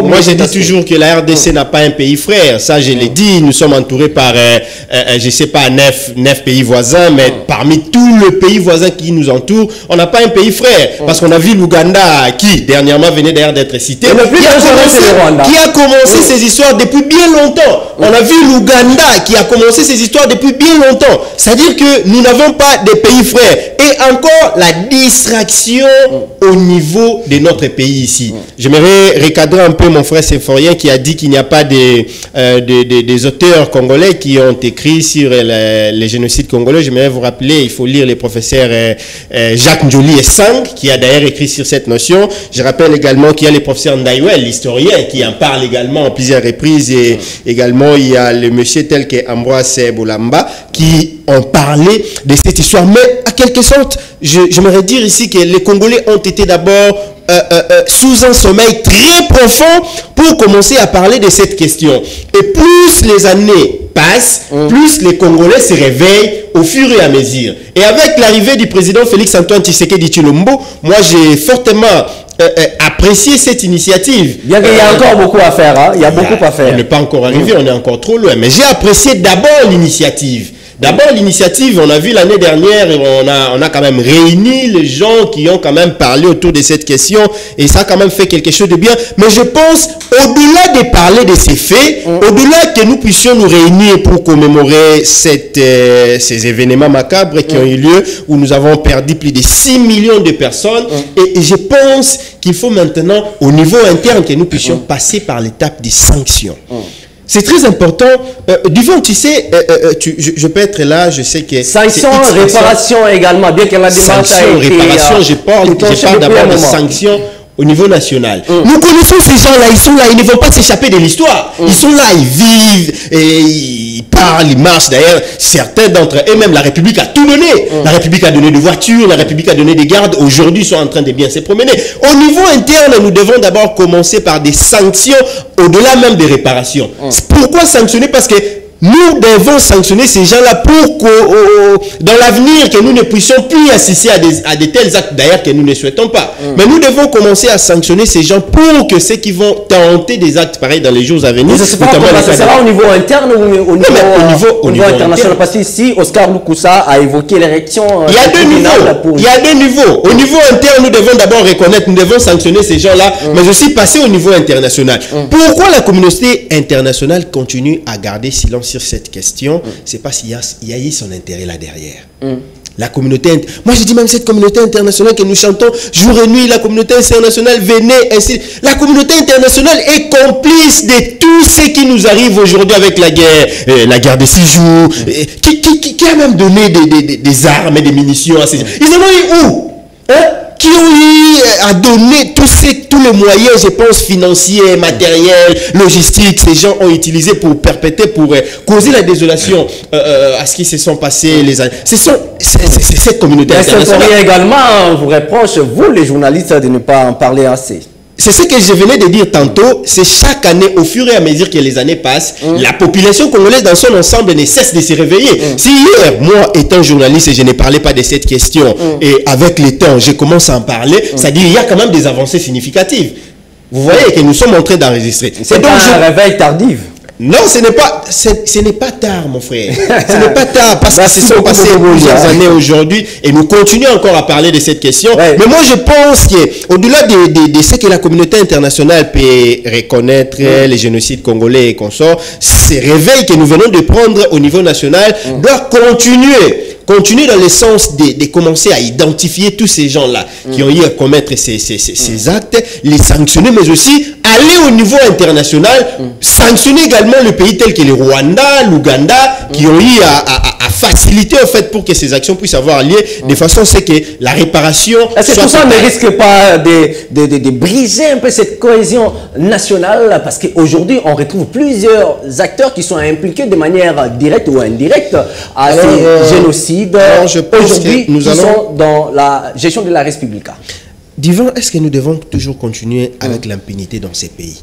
Moi, je dis toujours que la RDC n'a pas un pays frère. Ça, je l'ai dit, nous sommes entourés par, je ne sais pas, 9 pays voisins, mais parmi tous les pays voisins qui nous entourent, on n'a pas un pays frère. Parce qu'on a vu l'Ouganda, qui dernièrement venait d'ailleurs d'être cité, qui a commencé ces histoires depuis bien longtemps. On a vu l'Ouganda qui a commencé ces histoires depuis bien longtemps. C'est-à-dire que nous n'avons pas de pays frères. Et encore la distraction au niveau de notre pays ici. J'aimerais recadrer un peu mon frère Symphorien qui a dit qu'il n'y a pas des auteurs congolais qui ont écrit sur les génocides congolais. J'aimerais vous rappeler, il faut lire les professeurs Jacques Njoli et Sang qui a d'ailleurs écrit sur cette notion. Je rappelle également qu'il y a les professeurs Ndaïwel, l'historien, qui en parle également en plusieurs reprises, et également il y a le monsieur tel que Ambroise Boulamba qui ont parlé de cette histoire. Mais à quelque sorte, j'aimerais dire ici que les Congolais ont été d'abord sous un sommeil très profond pour commencer à parler de cette question. Et plus les années passent, plus les Congolais se réveillent au fur et à mesure. Et avec l'arrivée du président Félix-Antoine Tshisekedi Tshilombo, moi j'ai fortement apprécié cette initiative. Bien qu'il y a encore beaucoup à faire, hein? Il y a beaucoup à faire. On n'est pas encore arrivé, on est encore trop loin. Mais j'ai apprécié d'abord l'initiative. D'abord, l'initiative, on a vu l'année dernière, on a quand même réuni les gens qui ont quand même parlé autour de cette question, et ça a quand même fait quelque chose de bien. Mais je pense, au-delà de parler de ces faits, au-delà que nous puissions nous réunir pour commémorer ces événements macabres qui ont eu lieu, où nous avons perdu plus de 6 millions de personnes, et je pense qu'il faut maintenant, au niveau interne, que nous puissions passer par l'étape des sanctions. C'est très important. Duvon, tu sais, je peux être là, je sais que... Sanctions, réparation également, bien que la démarche a été... Réparation, je parle d'abord de sanctions au niveau national. Nous connaissons ces gens-là, ils sont là, ils ne vont pas s'échapper de l'histoire. Ils sont là, ils vivent, et ils parlent, ils marchent. D'ailleurs, certains d'entre eux, même la République a tout donné. La République a donné des voitures, la République a donné des gardes. Aujourd'hui, ils sont en train de bien se promener. Au niveau interne, nous devons d'abord commencer par des sanctions, au-delà même des réparations. Pourquoi sanctionner? Parce que nous devons sanctionner ces gens-là pour que dans l'avenir, que nous ne puissions plus assister à de tels actes, d'ailleurs que nous ne souhaitons pas. Mais nous devons commencer à sanctionner ces gens pour que ceux qui vont tenter des actes pareils dans les jours à venir... Ça sera au niveau interne ou au niveau international? Parce qu'ici, Oscar Lukusa a évoqué l'érection... Il y a deux niveaux. Il y a deux niveaux. Au niveau interne, nous devons d'abord reconnaître, nous devons sanctionner ces gens-là, mais aussi passer au niveau international. Pourquoi la communauté internationale continue à garder silence sur cette question? C'est parce qu'il y a eu son intérêt là derrière. La communauté, moi je dis même cette communauté internationale que nous chantons jour et nuit, la communauté internationale venait ainsi. La communauté internationale est complice de tout ce qui nous arrive aujourd'hui avec la guerre des 6 jours, qui a même donné des armes et des munitions à ces gens. Ils en ont eu où? Qui ont eu à donner tous les moyens, je pense, financiers, matériels, logistiques, ces gens ont utilisé pour perpétrer, pour causer la désolation à ce qui se sont passés les années. C'est cette communauté internationale. Également, vous reproche, vous les journalistes, de ne pas en parler assez. C'est ce que je venais de dire tantôt, c'est chaque année, au fur et à mesure que les années passent, la population congolaise dans son ensemble ne cesse de se réveiller. Si hier, moi étant journaliste, je ne parlais pas de cette question, et avec le temps, je commence à en parler, c'est-à-dire qu'il y a quand même des avancées significatives. Vous voyez que nous sommes en train d'enregistrer. C'est donc un réveil tardif. Non, ce n'est pas tard, mon frère. Ce n'est pas tard, parce que se sont passées plusieurs années aujourd'hui et nous continuons encore à parler de cette question. Mais moi, je pense qu'au-delà de ce que la communauté internationale peut reconnaître, les génocides congolais et consorts, ces réveils que nous venons de prendre au niveau national doivent continuer dans le sens de commencer à identifier tous ces gens-là qui ont eu à commettre ces actes, les sanctionner, mais aussi aller au niveau international, sanctionner également le pays tel que le Rwanda, l'Ouganda, qui ont eu à faciliter au fait pour que ces actions puissent avoir lieu de façon c'est que la réparation. Est-ce que tout ça ne risque pas de briser un peu cette cohésion nationale, parce qu'aujourd'hui on retrouve plusieurs acteurs qui sont impliqués de manière directe ou indirecte à ces génocides aujourd'hui qui sont dans la gestion de la République. Divan, est-ce que nous devons toujours continuer avec l'impunité dans ces pays?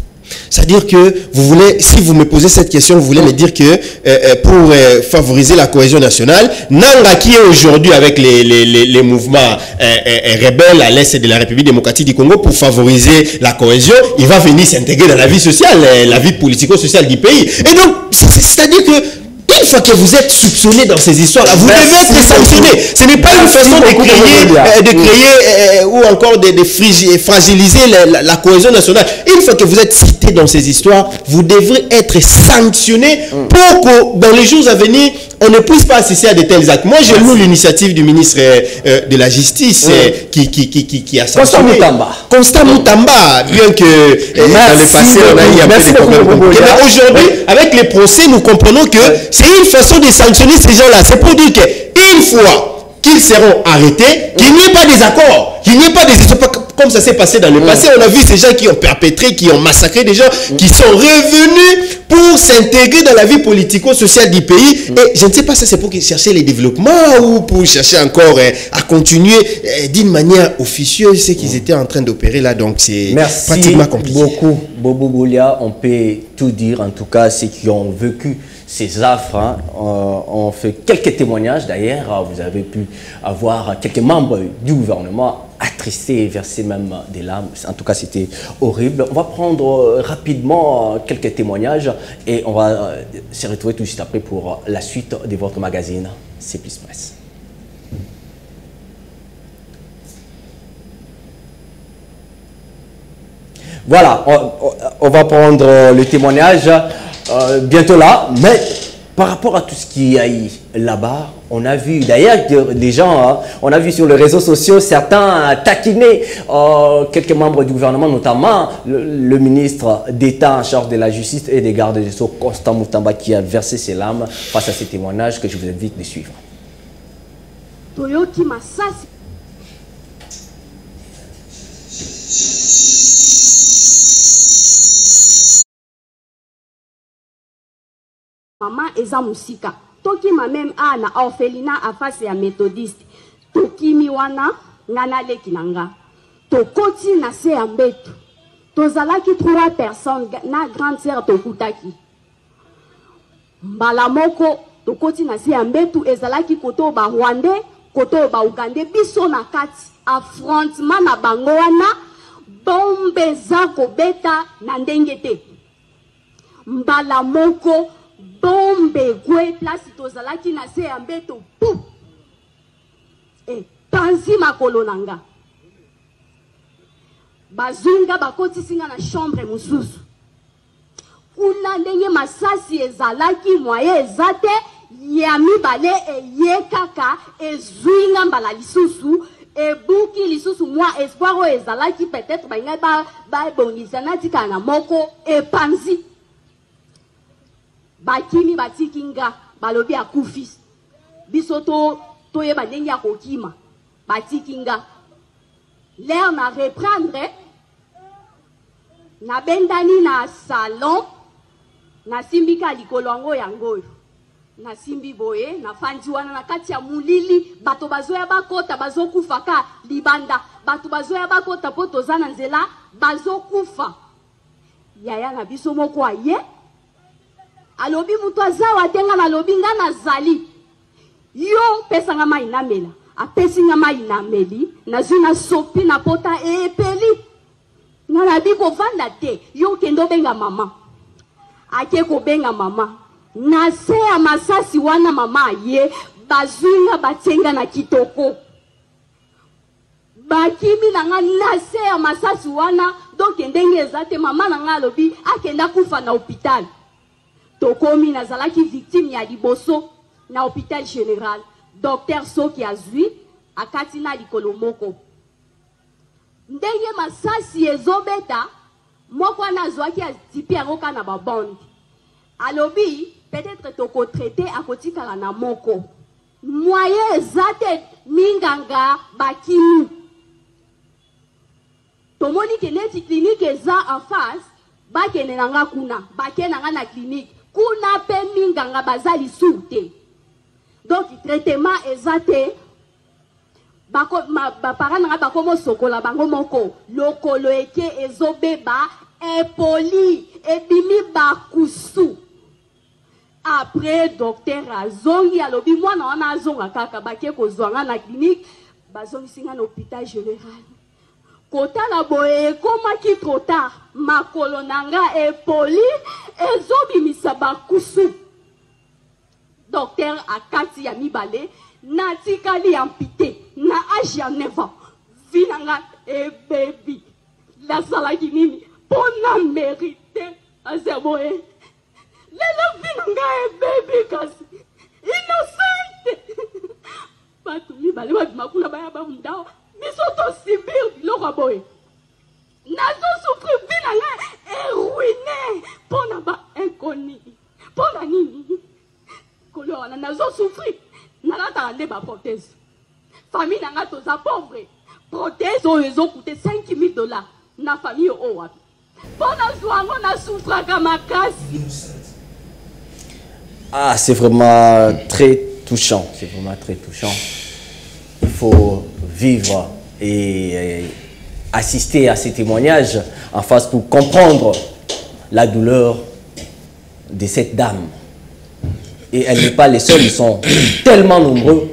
C'est-à-dire que vous voulez, si vous me posez cette question, vous voulez me dire que pour favoriser la cohésion nationale, Nanga qui est aujourd'hui avec les mouvements rebelles à l'est de la République démocratique du Congo pour favoriser la cohésion, il va venir s'intégrer dans la vie sociale, la vie politico-sociale du pays. Et donc, c'est-à-dire que une fois que vous êtes soupçonné dans ces histoires-là, vous devez être sanctionné. Ce n'est pas une façon de créer ou encore de fragiliser la cohésion nationale. Une fois que vous êtes cité dans ces histoires, vous devrez être sanctionné pour que dans les jours à venir, on ne puisse pas assister à de tels actes. Moi, je loue l'initiative du ministre de la Justice qui a sanctionné. Constant Moutamba, bien que dans le passé, on a eu un peu de problèmes. Mais aujourd'hui, avec les procès, nous comprenons que c'est une façon de sanctionner ces gens-là. C'est pour dire qu'une fois qu'ils seront arrêtés, qu'il n'y ait pas des accords, qu'il n'y ait pas des... Comme ça s'est passé dans le passé, on a vu ces gens qui ont perpétré, qui ont massacré des gens, qui sont revenus pour s'intégrer dans la vie politico-sociale du pays. Et je ne sais pas, ça c'est pour chercher les développements ou pour chercher encore à continuer d'une manière officieuse ce qu'ils étaient en train d'opérer là. Donc c'est pratiquement compliqué. Merci beaucoup, Bobo Goulia. On peut tout dire, en tout cas, ceux qui ont vécu ces affres, hein, ont fait quelques témoignages d'ailleurs. Vous avez pu avoir quelques membres du gouvernement attristés et verser même des larmes. En tout cas, c'était horrible. On va prendre rapidement quelques témoignages et on va se retrouver tout de suite après pour la suite de votre magazine C+ Presse. Voilà, on va prendre le témoignage bientôt là, mais par rapport à tout ce qu'il y a eu là-bas, on a vu d'ailleurs que des gens, hein, on a vu sur les réseaux sociaux certains taquiner quelques membres du gouvernement, notamment le ministre d'État en charge de la justice et des gardes des Sceaux, Constant Moutamba, qui a versé ses larmes face à ces témoignages que je vous invite de suivre. Maman eza musika. Toki ma même ana orphelinat à face ya méthodiste. Toki mi wana ngana leki nanga. Tokoti na se ya mbetu. Tozalaki 3 personnes na grande sœur tokutaki. Mbala moko tokoti na se ya mbetu ezalaki koto ba Rwandais, koto ba Ugandais biso na kati affrontement na bango wana bombe za kobeta na ndenge te. Mbala moko bombe kwe place tozalaki na se ya mbeto pou e panzi makolo nanga bazunga bakoti singa na chambre mususu kuna ndenge masasi ezalaki moye ezate ya mibale eye kaka ezuinga mbala lisusu ebuki lisusu mwa espoir o ezalaki peut-être bainga ba bongisa na tika na moko e panzi bakimi batikinga balobi akufi biso to yeba ndenge ya kokima batikinga l'air na reprendre na bendani na salon na simbika likolo yango yangoyo na simbi boye na fandi wana na kati ya mulili bato bazoya bakota bazokufa ka libanda bato bazoya bakota po toza na nzela bazokufa yaya na biso moko aye alobi mutu azawa tenga na lobi nga nazali yo pesanga mai namela apesinga mai nameli nazwi na sopi na pota epeli nga nabi kovanda te yo kendo benga mama ake kobenga mama na se ya masasi wana mama aye bazwinga batenga na kitoko bakimi na nga na se ya masasi wana donc ndenge ezate mama na nga alobi akenda kufa na hôpital tokomi nazalaki victime ya liboso na hôpital général docteur soki azwi akati na likolo moko ndenge masasi ezobeta moko wana azwaki atipi yango kana babonde alobi peut-être toko traité akotikala na moko moyen ezate minganga bakinu. Tomoni ke neti clinique eza en face, bakene nanga kuna, bakene nanga na clinique. Kuna pe minganga bazali soute. Donc traitement ezate parents nanga bakomo sokola bango moko lokolo eke ezobeba epoli ebimi bakusu. Après docteur azongi alobi mwana wana azonga kaka bake kozwanga na clinique bazongi singa na hôpital général. Kota la boye komaki trop tard makolo nanga epoli ezobimisa bakusu. Docteur akati ya mibale natikali ampité na âge ya 9 ans. Vinanga e baby la salaki nini pona mérité azeboye. Lelo vinanga e baby kasi innocent. Batu mibale wa makula baya ba mundao misoto sibir biloko boye. Nazo souffrir vinanga e ruiné pona ba inconnu. Pona nini? Kolo wana nazo souffrir. Nalata ande ba prothèse. Famille nanga toza pauvre. Prothèse oyo ezo coûter $5,000 na famille o wapi. Pona zwango na souffra kama kasi. Ah, c'est vraiment très touchant. C'est vraiment très touchant. Il faut vivre et assister à ces témoignages en face pour comprendre la douleur de cette dame. Et elle n'est pas les seuls, ils sont tellement nombreux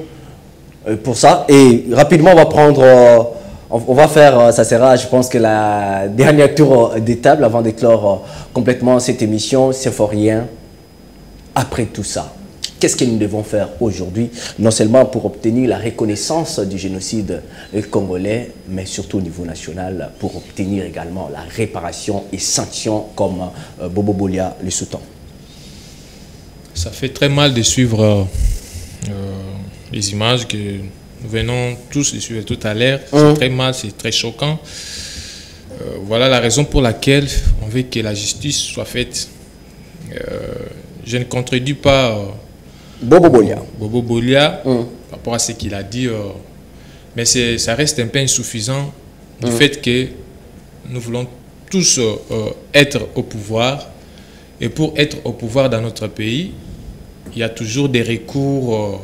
pour ça. Et rapidement, on va prendre, on va faire, ça sera, je pense que la dernière tour des tables avant de clore complètement cette émission, Symphorien. Après tout ça, qu'est-ce que nous devons faire aujourd'hui, non seulement pour obtenir la reconnaissance du génocide congolais, mais surtout au niveau national, pour obtenir également la réparation et sanctions comme Bobo Bolia le Soudan. Ça fait très mal de suivre les images que nous venons tous de suivre tout à l'heure. C'est très mal, c'est très choquant. Voilà la raison pour laquelle on veut que la justice soit faite. Je ne contredis pas Bobo Bolia par rapport à ce qu'il a dit, mais ça reste un peu insuffisant du fait que nous voulons tous être au pouvoir. Et pour être au pouvoir dans notre pays, il y a toujours des recours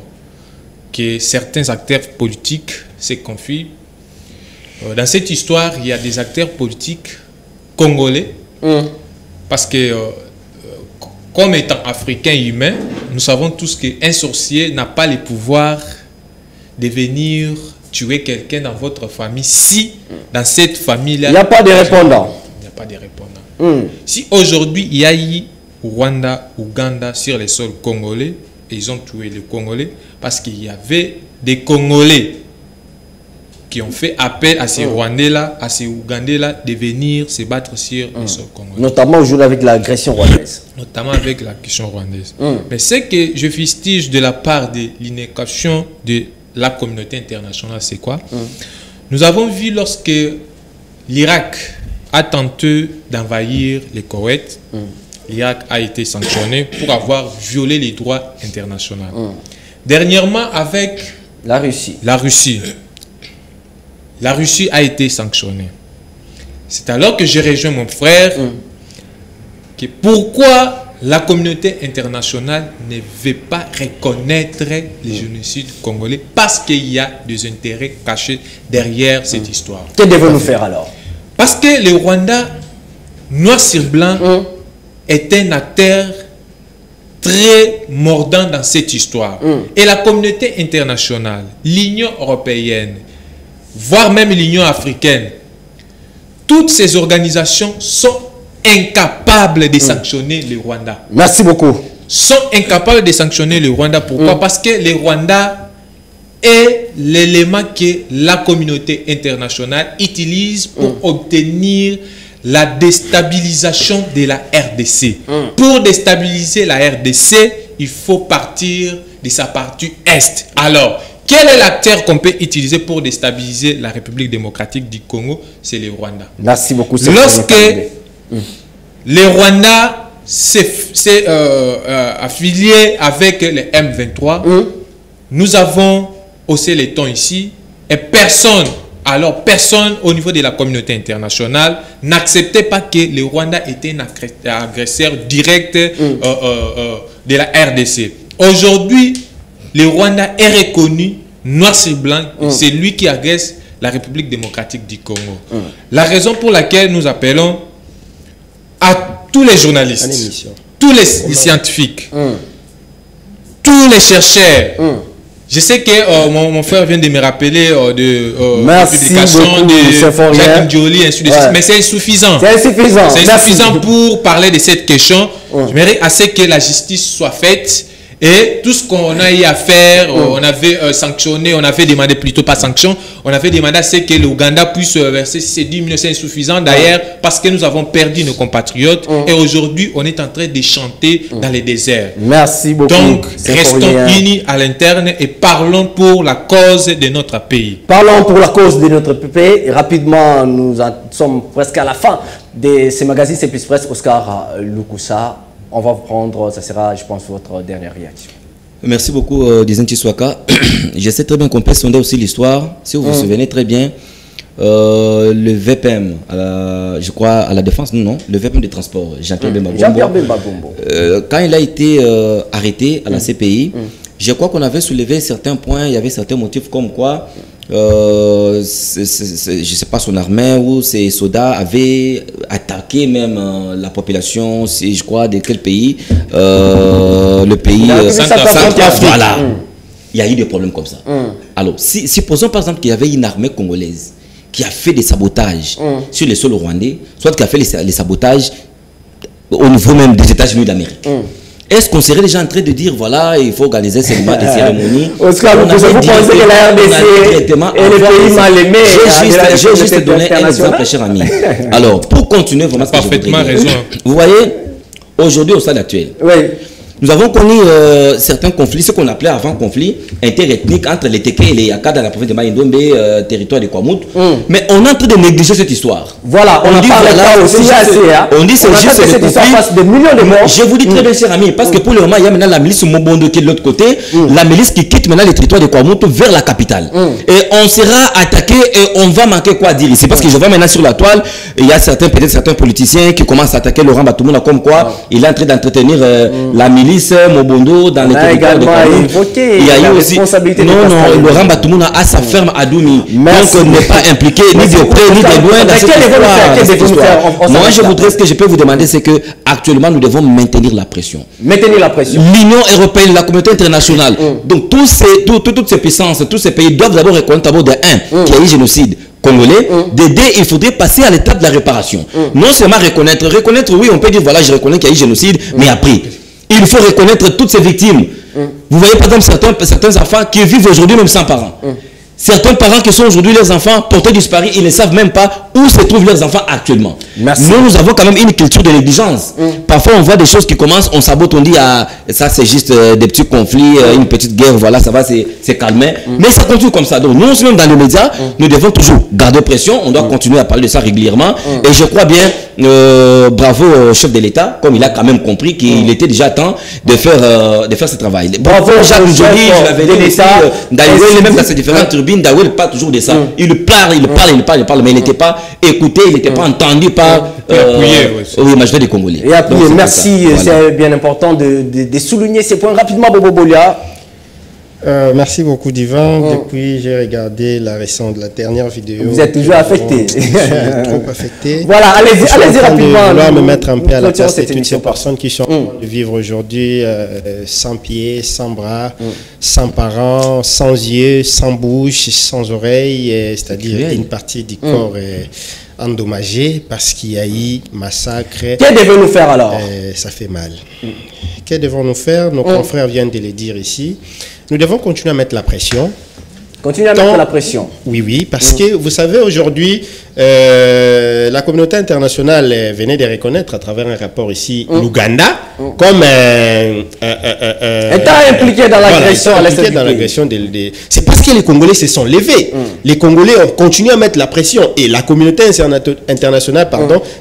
que certains acteurs politiques se confient. Dans cette histoire, il y a des acteurs politiques congolais, parce que comme étant africains humains, nous savons tous qu'un sorcier n'a pas le pouvoir de venir tuer quelqu'un dans votre famille si dans cette famille-là... Il n'y a pas de répondant. Il n'y a pas de répondant. Si aujourd'hui il y a eu Rwanda, Ouganda sur les sols congolais, et ils ont tué les Congolais parce qu'il y avait des Congolais qui ont fait appel à ces Rwandais-là, à ces Ougandais-là de venir se battre sur les sols congolais. Notamment aujourd'hui avec l'agression rwandaise. Notamment avec la question rwandaise. Mais ce que je fustige de la part de l'inéducation de la communauté internationale, c'est quoi? Nous avons vu lorsque l'Irak a tenté d'envahir le Koweït, l'Irak a été sanctionné pour avoir violé les droits internationaux. Dernièrement, avec la Russie. La Russie a été sanctionnée. C'est alors que j'ai rejoint mon frère que pourquoi la communauté internationale ne veut pas reconnaître les génocides congolais, parce qu'il y a des intérêts cachés derrière cette histoire. Que devons-nous faire alors? Parce que le Rwanda, noir sur blanc, est un acteur très mordant dans cette histoire. Et la communauté internationale, l'Union européenne, voire même l'Union africaine, toutes ces organisations sont incapables de sanctionner le Rwanda. Merci beaucoup. Sont incapables de sanctionner le Rwanda. Pourquoi? Parce que le Rwanda est l'élément que la communauté internationale utilise pour obtenir la déstabilisation de la RDC. Pour déstabiliser la RDC, il faut partir de sa partie Est. Alors, quel est l'acteur qu'on peut utiliser pour déstabiliser la République démocratique du Congo? C'est le Rwanda. Merci beaucoup. Lorsque le Rwanda s'est affilié avec le M23, nous avons haussé les tons ici et personne au niveau de la communauté internationale n'acceptait pas que le Rwanda était un agresseur direct de la RDC. Aujourd'hui, le Rwanda est reconnu noir sur blanc, c'est lui qui agresse la République démocratique du Congo. La raison pour laquelle nous appelons à tous les journalistes, tous les scientifiques, tous les chercheurs. Je sais que mon frère vient de me rappeler de publication de Jacques Ndioli, ainsi de suite, mais c'est insuffisant. C'est insuffisant pour parler de cette question. J'aimerais assez que la justice soit faite. Et tout ce qu'on a eu à faire, on avait sanctionné, on avait demandé plutôt pas sanction, on avait demandé à ce que l'Ouganda puisse verser ces 10 millions, c'est insuffisant d'ailleurs parce que nous avons perdu nos compatriotes et aujourd'hui on est en train de chanter dans les déserts. Merci beaucoup. Donc restons unis à l'interne et parlons pour la cause de notre pays. Parlons pour la cause de notre pays. Et rapidement, nous en sommes presque à la fin de ce magazine C'est plus presse. Oscar Lukusa. On va prendre, ça sera, je pense, votre dernière réaction. Merci beaucoup, Dizenty Swaka. Je sais très bien qu'on peut sonder aussi l'histoire. Si vous vous souvenez très bien, le VPM, je crois, à la défense, non, le VPM des transports, Jean-Pierre Bemba Gombo. Quand il a été arrêté à la CPI, je crois qu'on avait soulevé certains points, il y avait certains motifs comme quoi, je ne sais pas, son armée ou ses soldats avaient attaqué même la population, je crois, de quel pays, le pays Centrafrique. Voilà. Il y a eu des problèmes comme ça. Alors, supposons par exemple qu'il y avait une armée congolaise qui a fait des sabotages sur les sols rwandais, soit qui a fait les sabotages au niveau même des États-Unis d'Amérique. Est-ce qu'on serait déjà en train de dire, voilà, il faut organiser seulement des cérémonies? Oscar, vous pensez que la RDC et les pays mal aimés? J'ai juste donné un exemple, cher ami. Alors, pour continuer vraiment, parfaitement raison. Vous voyez, aujourd'hui, au stade actuel, nous avons connu certains conflits, ce qu'on appelait avant conflits interethniques entre les Téké et les Yaka dans la province de Maïndombe, territoire de Kwamout. Mais on est en train de négliger cette histoire. Voilà, on dit voilà, aussi on dit c'est juste le conflit. De millions de morts. Je vous dis très bien, cher ami, parce que pour le moment, il y a maintenant la milice Mobondo qui est de l'autre côté, la milice qui quitte maintenant le territoire de Kwamout vers la capitale. Et on sera attaqué et on va manquer quoi dire ici. Parce que je vois maintenant sur la toile, il y a peut-être certains politiciens qui commencent à attaquer Laurent Batumuna comme quoi il est en train d'entretenir la milice Mobondo dans les territoires de Kwamout. Il y a eu aussi non, Laurent Batumuna a sa ferme à Doumi, donc n'est pas impliqué ni de près ni de loin dans cette histoire. Moi je voudrais, ce que je peux vous demander, c'est que actuellement nous devons maintenir la pression. Maintenir la pression. L'Union européenne, la communauté internationale, donc toutes ces puissances, tous ces pays doivent d'abord reconnaître d'abord qu'il y a eu génocide congolais. D'aider, il faudrait passer à l'étape de la réparation. Non seulement reconnaître, oui, on peut dire voilà, je reconnais qu'il y a eu génocide, mais après il faut reconnaître toutes ces victimes. Vous voyez par exemple certains enfants qui vivent aujourd'hui même sans parents. Certains parents qui sont aujourd'hui leurs enfants portés disparus, ils ne savent même pas où se trouvent leurs enfants actuellement. Nous avons quand même une culture de négligence. Parfois on voit des choses qui commencent, on sabote, on dit ah, ça c'est juste des petits conflits, une petite guerre, voilà, ça va, c'est calmé. Mais ça continue comme ça. Donc nous aussi même dans les médias, nous devons toujours garder pression, on doit continuer à parler de ça régulièrement. Et je crois bien, bravo au chef de l'État, comme il a quand même compris qu'il était déjà temps de faire ce travail. Bravo Jacques Ndioli, je l'avais dit aussi, d'ailleurs même dans ces différentes turbines, Daouel parle toujours de ça. Il parle, mais il n'était pas écouté, il n'était pas entendu par l'imaginaire des Congolais. Et appuyé, merci, c'est bien important de souligner ces points rapidement, Bobo Bolia. Merci beaucoup, Divan. Depuis, j'ai regardé la dernière vidéo. Vous êtes toujours affecté. Je suis trop affecté. Voilà, allez-y rapidement. Je dois me mettre un peu à la place de toutes ces personnes qui sont en train de vivre aujourd'hui sans pieds, sans bras, sans parents, sans yeux, sans bouche, sans oreilles, c'est-à-dire une partie du corps endommagée parce qu'il y a eu massacre. Que devons-nous faire alors? Ça fait mal. Que devons-nous faire? Nos confrères viennent de le dire ici. Nous devons continuer à mettre la pression. Continuer à mettre la pression. Oui, parce que vous savez, aujourd'hui, la communauté internationale venait de reconnaître à travers un rapport ici l'Ouganda comme État impliqué dans l'agression à l'est du pays. C'est parce que les Congolais se sont levés. Les Congolais ont continué à mettre la pression et la communauté internationale,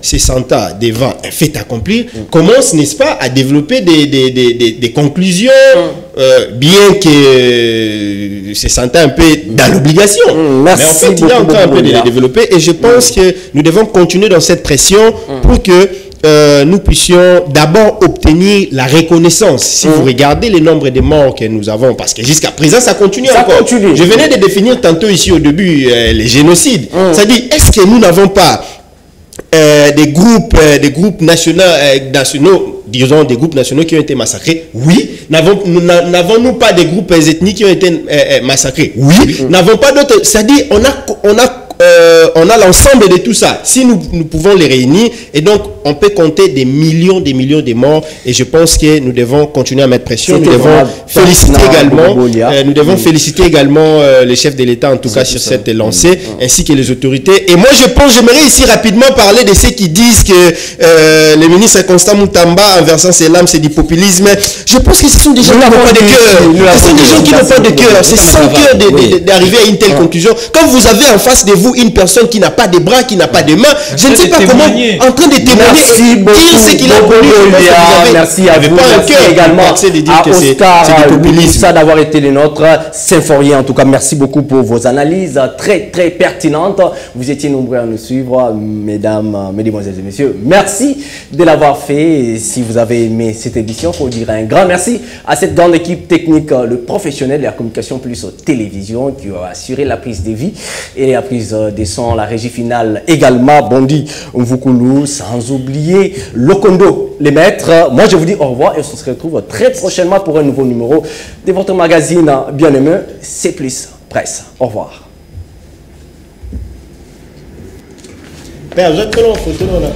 se sentant devant un fait accompli, commence, n'est-ce pas, à développer des conclusions, bien que se sentant un peu dans l'obligation. Mais en fait, il y a encore un peu de les développer et je pense que nous devons continuer dans cette pression pour que nous puissions d'abord obtenir la reconnaissance. Si vous regardez le nombre de morts que nous avons, parce que jusqu'à présent, ça continue encore. Je venais de définir tantôt ici au début les génocides. C'est-à-dire, est-ce que nous n'avons pas des groupes nationaux, disons des groupes nationaux qui ont été massacrés? Oui. N'avons-nous pas des groupes ethniques qui ont été massacrés? Oui. N'avons pas d'autres. C'est-à-dire, on a l'ensemble de tout ça. Si nous pouvons les réunir, et donc on peut compter des millions de morts, et je pense que nous devons continuer à mettre pression. Nous devons féliciter également les chefs de l'État, en tout cas sur cette lancée, ainsi que les autorités. Et moi j'aimerais ici rapidement parler de ceux qui disent que le ministre Constant Moutamba, en versant ses larmes, c'est du populisme. Je pense que ce sont des gens qui n'ont pas de cœur. Ce sont des gens qui n'ont pas de cœur. C'est sans cœur d'arriver à une telle conclusion. Quand vous avez en face de vous une personne qui n'a pas de bras, qui n'a pas de mains, je ne sais pas comment, en train de témoigner et dire ce qu'il a connu. Merci à vous. Merci également à Oscar d'avoir été les nôtres. Symphorien, en tout cas, merci beaucoup pour vos analyses très très pertinentes. Vous étiez nombreux à nous suivre, mesdames, mesdemoiselles et messieurs. Merci de l'avoir fait. Et si vous avez aimé cette édition, il faut dire un grand merci à cette grande équipe technique, le professionnel de la communication plus télévision qui a assuré la prise de vie et la prise des sons, la régie finale également, Bondi Mvukulu, sans oublier Lokondo, les maîtres. Moi, je vous dis au revoir et on se retrouve très prochainement pour un nouveau numéro de votre magazine bien aimé, C'est Plus Presse. Au revoir. Père, vous êtes photo là.